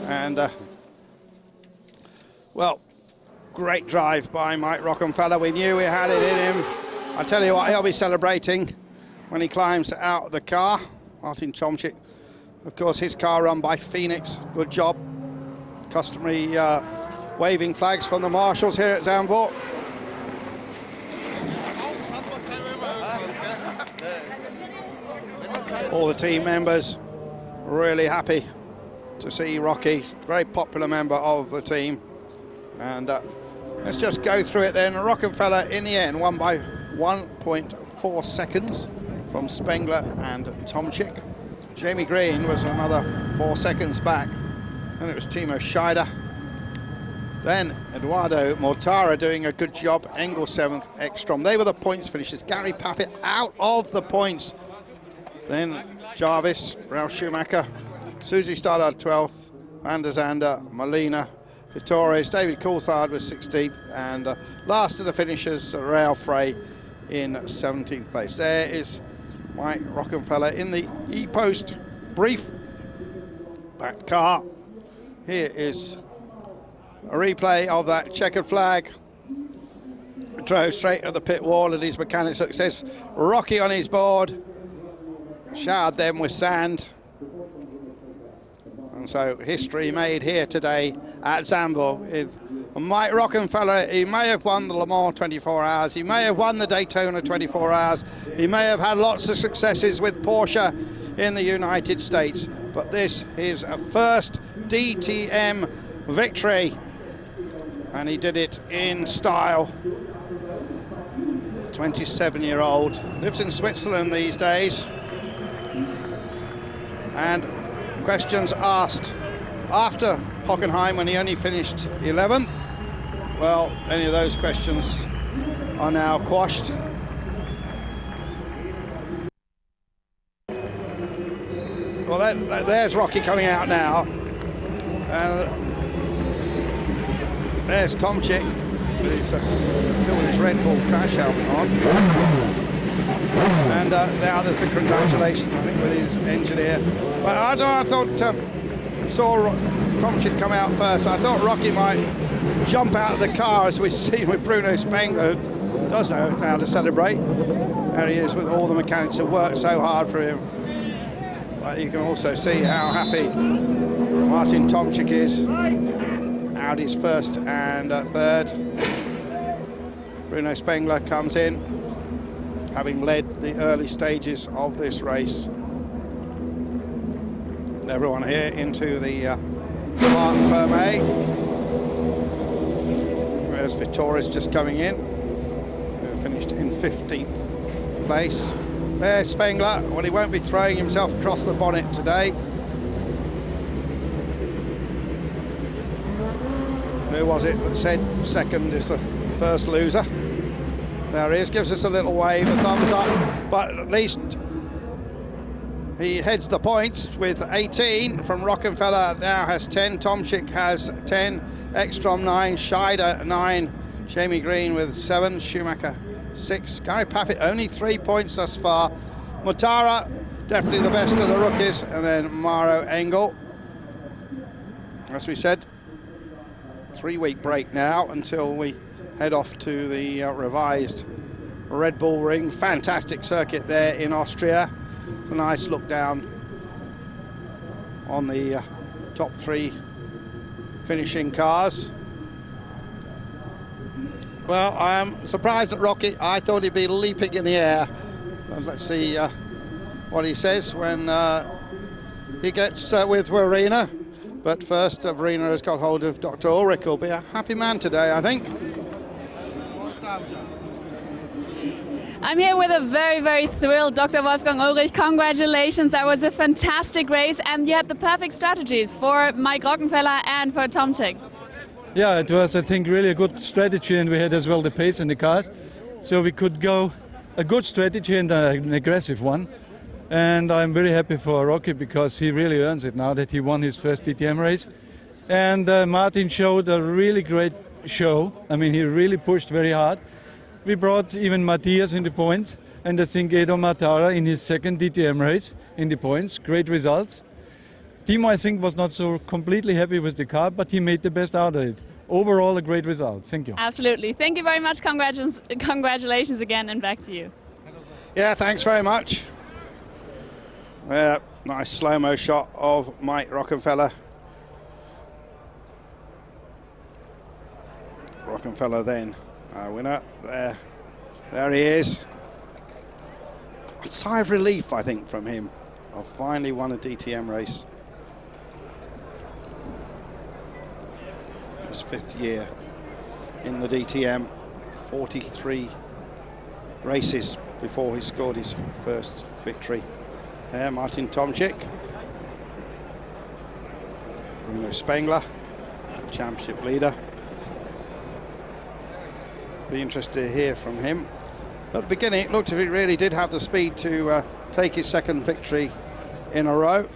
And, well, great drive by Mike Rockefeller. We knew we had it in him. I tell you what, he'll be celebrating when he climbs out of the car. Martin Tomczyk, of course, his car run by Phoenix. Good job. Customary waving flags from the marshals here at Zandvoort. All the team members really happy to see Rocky, very popular member of the team. And let's just go through it then. Rockefeller in the end won by 1.4 seconds from Spengler and Tomczyk. Jamie Green was another 4 seconds back, and it was Timo Scheider. Then Eduardo Mortara doing a good job. Engel 7th, Ekstrom. They were the points finishers. Gary Paffett out of the points. Then Jarvis, Ralf Schumacher, Susie Stoddart 12th, Van der Zande, Molina, Vitores, David Coulthard was 16th, and last of the finishers, Rail Frey in 17th place. There is Mike Rockefeller in the E-Post brief. That car. Here is a replay of that checkered flag. Drove straight at the pit wall at his mechanic success. Rocky on his board. Showered them with sand. And so history made here today at Zandvoort with Mike Rockefeller. He may have won the Le Mans 24 hours. He may have won the Daytona 24 hours. He may have had lots of successes with Porsche in the United States. But this is a first DTM victory. And he did it in style. 27-year-old. Lives in Switzerland these days. And questions asked after Hockenheim when he only finished 11th. Well, any of those questions are now quashed. Well, there's Rocky coming out now. There's Tomczyk with his, still with his Red Bull crash helmet on. And now there's the congratulations, I think, with his engineer. But I don't know, I thought, saw Tomczyk come out first. I thought Rocky might jump out of the car, as we've seen with Bruno Spengler, who does know how to celebrate. There he is with all the mechanics who worked so hard for him. But you can also see how happy Martin Tomczyk is. Audi's first and third. Bruno Spengler comes in, having led the early stages of this race. Everyone here into the Parc Fermé. Whereas Vittori's just coming in. Finished in 15th place. There's Spengler. Well, he won't be throwing himself across the bonnet today. Who was it that said second is the first loser? There he is, gives us a little wave, a thumbs up, but at least he heads the points with 18 from Rockenfeller, now has 10, Tomczyk has 10, Ekstrom 9, Scheider 9, Jamie Green with 7, Schumacher 6, Gary Paffett only 3 points thus far, Mutara definitely the best of the rookies, and then Maro Engel. As we said, 3-week break now until we head off to the revised Red Bull Ring. Fantastic circuit there in Austria. It's a nice look down on the top 3 finishing cars. Well, I am surprised at Rocky. I thought he'd be leaping in the air. Well, let's see what he says when he gets with Verena. But first, Verena has got hold of Dr. Ulrich, who'll be a happy man today, I think. I'm here with a very, very thrilled Dr. Wolfgang Ulrich. Congratulations, that was a fantastic race, and you had the perfect strategies for Mike Rockenfeller and for Tomczyk. Yeah, it was, I think, really a good strategy, and we had as well the pace in the cars. So we could go a good strategy and an aggressive one. And I'm very happy for Rocky because he really earns it now that he won his first DTM race. And Martin showed a really great show. I mean, he really pushed very hard. We brought even Matthias in the points, and I think Edo Matara in his second DTM race in the points. Great results. Timo, I think, was not so completely happy with the car, but he made the best out of it. Overall, a great result. Thank you. Absolutely. Thank you very much. Congratulations again, and back to you. Yeah, thanks very much. Nice slow-mo shot of Mike Rockenfeller. Rockenfeller then our winner. There he is. A sigh of relief, I think, from him. I've finally won a DTM race. His 5th year in the DTM. 43 races before he scored his first victory. Martin Tomczyk, Bruno Spengler, championship leader. Be interested to hear from him. At the beginning, it looked as if he really did have the speed to take his second victory in a row.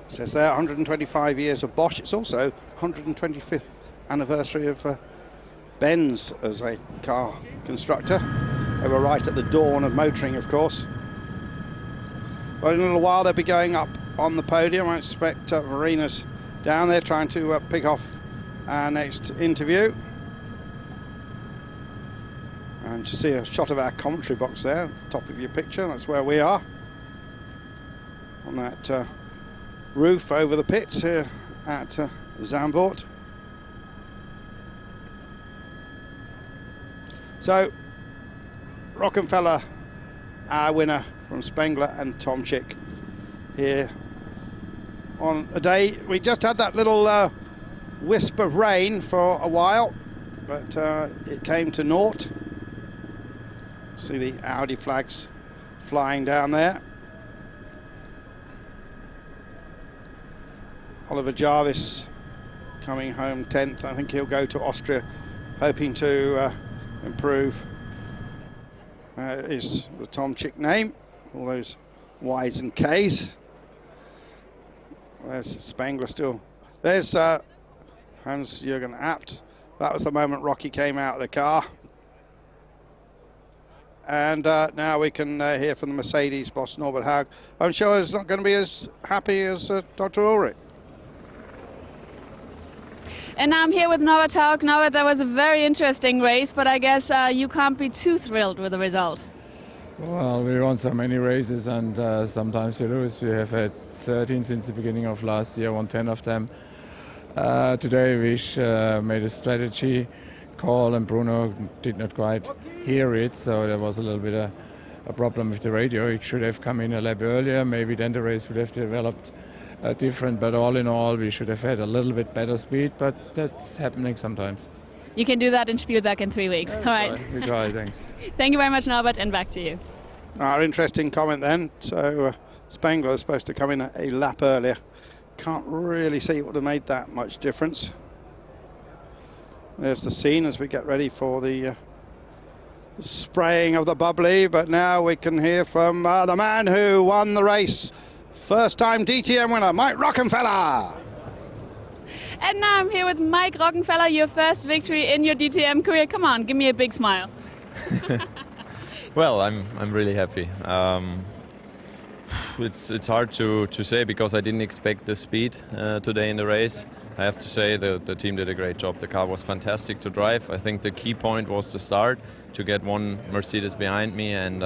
It says there, 125 years of Bosch. It's also 125th anniversary of Benz as a car constructor. They were right at the dawn of motoring, of course. But in a little while they'll be going up on the podium. I expect Verena's down there trying to pick off our next interview. And you see a shot of our commentary box there, at the top of your picture. That's where we are. On that roof over the pits here at Zandvoort. So, Rockenfeller, our winner from Spengler and Tomczyk here on a day. We just had that little wisp of rain for a while, but it came to naught. See the Audi flags flying down there. Oliver Jarvis coming home 10th. I think he'll go to Austria, hoping to improve. Is the Tomczyk name. All those Y's and K's. There's Spengler still. There's Hans-Jürgen Abt. That was the moment Rocky came out of the car. and now we can hear from the Mercedes boss, Norbert Haug. I'm sure he's not going to be as happy as Dr. Ulrich. And now I'm here with Norbert Haug. Norbert, that was a very interesting race, but I guess you can't be too thrilled with the result. Well, we run so many races and sometimes we lose. We have had 13 since the beginning of last year, won 10 of them. Today we made a strategy call and Bruno did not quite hear it, so there was a little bit of a problem with the radio. He should have come in a lap earlier, maybe then the race would have developed different, but all in all we should have had a little bit better speed, but that's happening sometimes. You can do that in Spielberg in 3 weeks. All right. We try, thanks. Thank you very much, Norbert, and back to you. Interesting comment then. So Spengler is supposed to come in a lap earlier. Can't really see it would have made that much difference. There's the scene as we get ready for the spraying of the bubbly, but now we can hear from the man who won the race. First time DTM winner, Mike Rockenfeller. And now I'm here with Mike Rockenfeller, your first victory in your DTM career. Come on, give me a big smile. Well, I'm really happy. It's hard to say because I didn't expect the speed today in the race. I have to say the team did a great job. The car was fantastic to drive. I think the key point was the start, to get one Mercedes behind me, and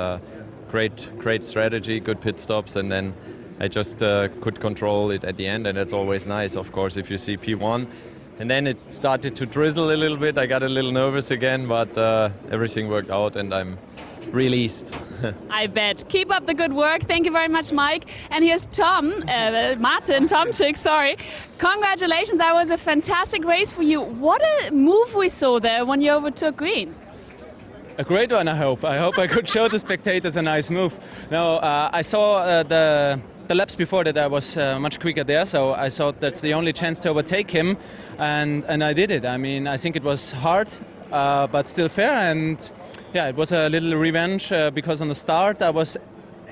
great strategy, good pit stops, and then I just could control it at the end, and that's always nice, of course, if you see P1. And then it started to drizzle a little bit. I got a little nervous again, but everything worked out and I'm released. I bet. Keep up the good work. Thank you very much, Mike. And here's Martin Tomczyk, sorry. Congratulations, that was a fantastic race for you. What a move we saw there when you overtook Green. A great one, I hope. I hope I could show the spectators a nice move. No, I saw the laps before that I was much quicker there, so I thought that's the only chance to overtake him, and I did it. I mean, I think it was hard, but still fair, and yeah, it was a little revenge because on the start I was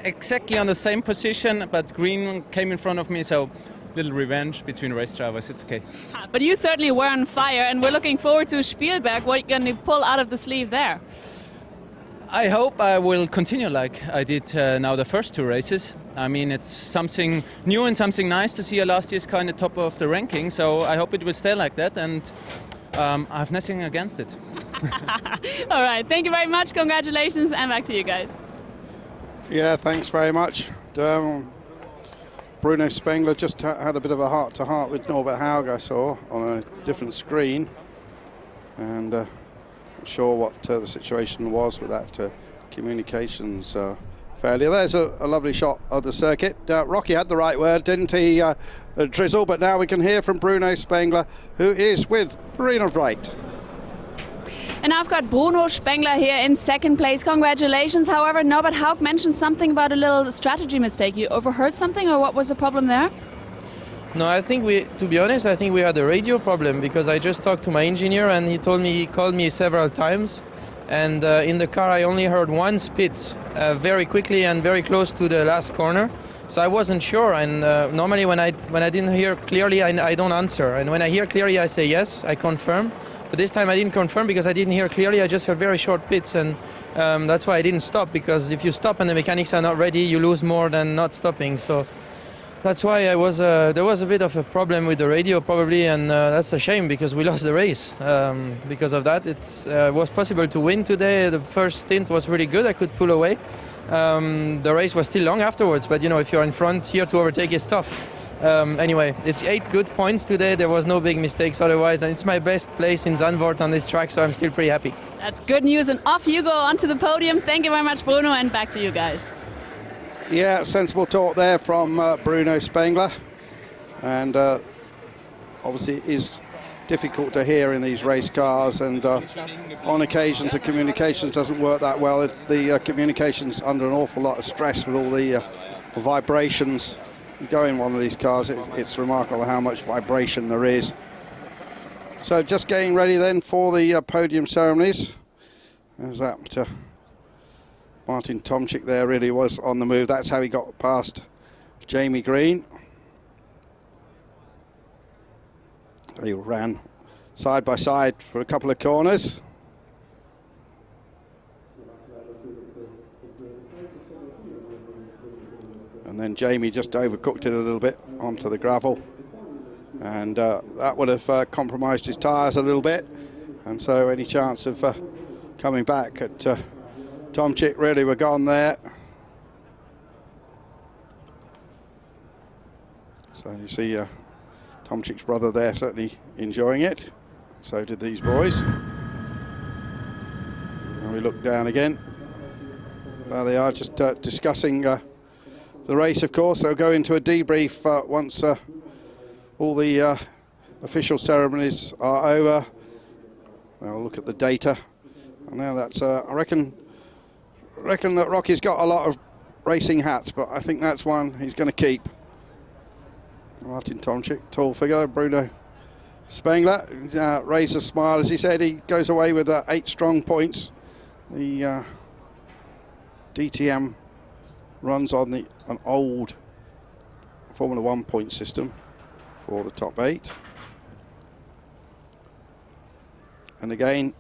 exactly on the same position, but Green came in front of me, so little revenge between race drivers, it's okay. But you certainly were on fire, and we're looking forward to Spielberg. What are you going to pull out of the sleeve there? I hope I will continue like I did now the first two races. I mean, it's something new and something nice to see a last year's car in the top of the ranking, so I hope it will stay like that, and I have nothing against it. All right, thank you very much, congratulations, and back to you guys. Yeah, thanks very much. Bruno Spengler just had a bit of a heart-to-heart with Norbert Haug, I saw, on a different screen, and not sure what the situation was with that communications failure. There's a lovely shot of the circuit. Rocky had the right word, didn't he, Drizzle? But now we can hear from Bruno Spengler, who is with Farina Wright. And I've got Bruno Spengler here in second place. Congratulations. However, Norbert Haug mentioned something about a little strategy mistake. You overheard something, or what was the problem there? No, I think to be honest, I think we had a radio problem, because I just talked to my engineer and he called me several times, and in the car I only heard one spit very quickly and very close to the last corner. So I wasn't sure, and normally when I didn't hear clearly, I don't answer, and when I hear clearly I say yes, I confirm. But this time I didn't confirm because I didn't hear clearly. I just heard very short pits, and that's why I didn't stop, because if you stop and the mechanics are not ready, you lose more than not stopping. So that's why there was a bit of a problem with the radio probably, and that's a shame because we lost the race. Because of that, it was possible to win today. The first stint was really good. I could pull away. The race was still long afterwards, but you know, if you're in front here to overtake is tough. Anyway, it's 8 good points today. There was no big mistakes otherwise, and it's my best place in Zandvoort on this track, so I'm still pretty happy. That's good news, and off you go onto the podium. Thank you very much, Bruno, and back to you guys. Yeah, sensible talk there from Bruno Spengler, and obviously it is difficult to hear in these race cars, and on occasions the communications doesn't work that well. The communications under an awful lot of stress with all the vibrations. You go in one of these cars, it's remarkable how much vibration there is. So just getting ready then for the podium ceremonies. There's that Martin Tomczyk there really was on the move. That's how he got past Jamie Green. They ran side by side for a couple of corners. then Jamie just overcooked it a little bit onto the gravel, and that would have compromised his tyres a little bit, and so any chance of coming back at Tomczyk really were gone there. So you see Tomczyk's brother there certainly enjoying it. So did these boys. And we look down again. There they are, just discussing the race, of course. They'll go into a debrief once all the official ceremonies are over. They'll look at the data. And now that's, I reckon that Rocky's got a lot of racing hats, but I think that's one he's going to keep. Martin Tomczyk, tall figure. Bruno Spengler raised a smile as he said he goes away with 8 strong points. The DTM runs on an old Formula 1 point system for the top 8. And again,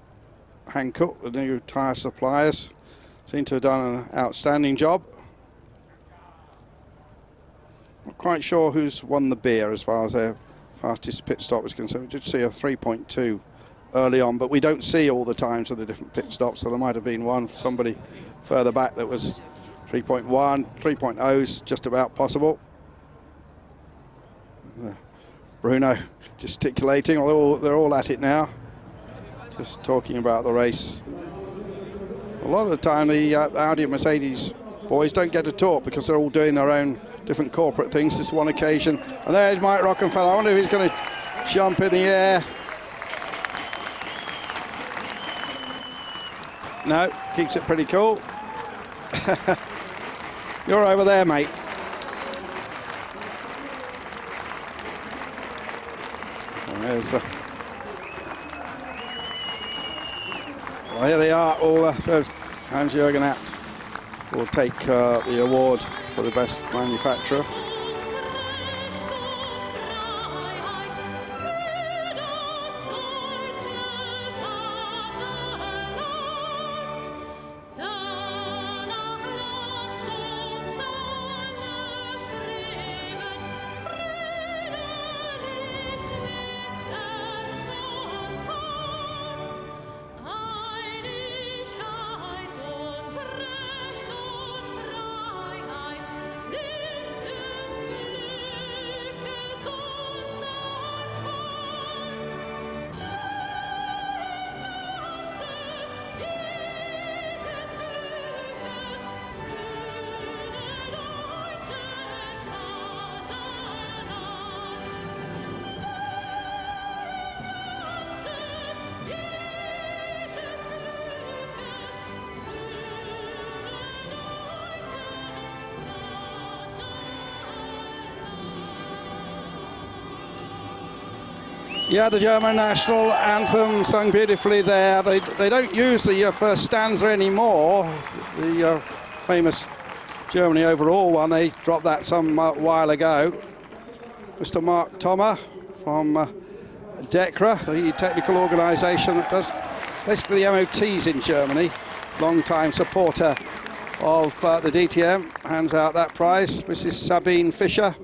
Hankook, the new tyre suppliers, seem to have done an outstanding job. Not quite sure who's won the beer as far as their fastest pit stop was concerned. We did see a 3.2 early on, but we don't see all the times of the different pit stops, so there might have been one for somebody further back that was 3.1, 3.0 is just about possible. Bruno gesticulating, although they're all at it now, just talking about the race. A lot of the time the Audi and Mercedes boys don't get to talk because they're all doing their own different corporate things. This one occasion, and there's Mike Rockenfeller. I wonder if he's going to jump in the air. No, keeps it pretty cool. You're over there, mate. And there's well, here they are, all there's Hans-Jürgen Abt will take the award for the best manufacturer. Yeah, the German national anthem sung beautifully there. They don't use the first stanza anymore. The famous Germany overall one, they dropped that some while ago. Mr. Mark Thommer from DECRA, the technical organisation that does basically the MOTs in Germany, long-time supporter of the DTM, hands out that prize. Mrs. Sabine Fischer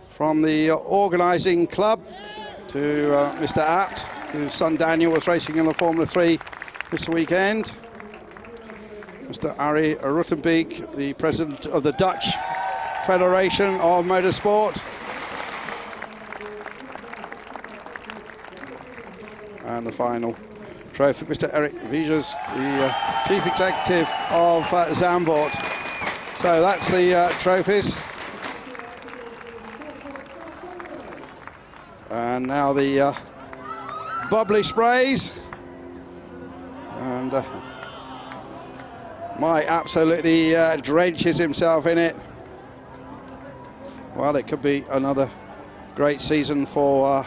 from the organising club, to Mr. Abt, whose son Daniel was racing in the Formula 3 this weekend. Mr. Arie Rutenbeek, the president of the Dutch Federation of Motorsport. And the final trophy, Mr. Eric Wiegers, the chief executive of Zandvoort. So that's the trophies. And now the bubbly sprays, and Mike absolutely drenches himself in it. Well, it could be another great season for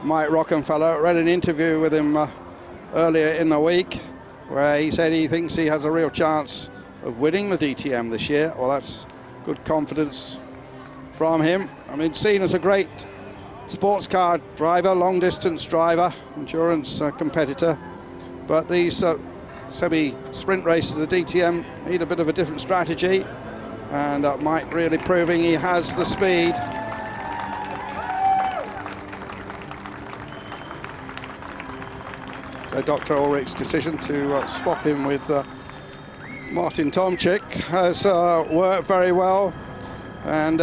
Mike Rockenfeller. I read an interview with him earlier in the week where he said he thinks he has a real chance of winning the DTM this year. Well, that's good confidence from him. I mean, seen as a great sports car driver, long-distance driver, endurance competitor, but these semi-sprint races, the DTM, need a bit of a different strategy. And Mike really proving he has the speed. So Dr. Ulrich's decision to swap him with Martin Tomczyk has worked very well. And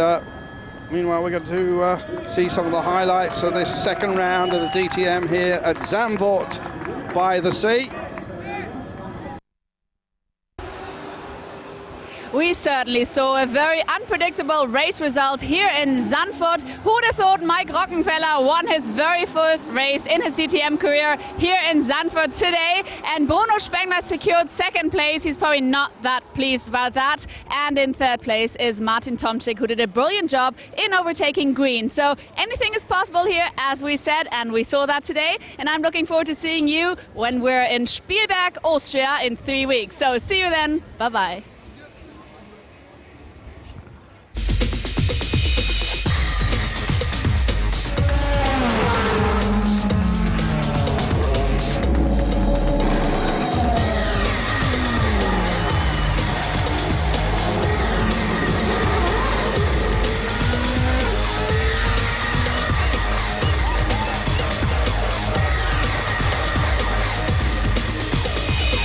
meanwhile, we're going to see some of the highlights of this second round of the DTM here at Zandvoort by the sea. We certainly saw a very unpredictable race result here in Zandvoort. Who would have thought Mike Rockenfeller won his very first race in his DTM career here in Zandvoort today? And Bruno Spengler secured second place. He's probably not that pleased about that. And in third place is Martin Tomczyk, who did a brilliant job in overtaking Green. So anything is possible here, as we said, and we saw that today. And I'm looking forward to seeing you when we're in Spielberg, Austria in 3 weeks. So see you then. Bye-bye.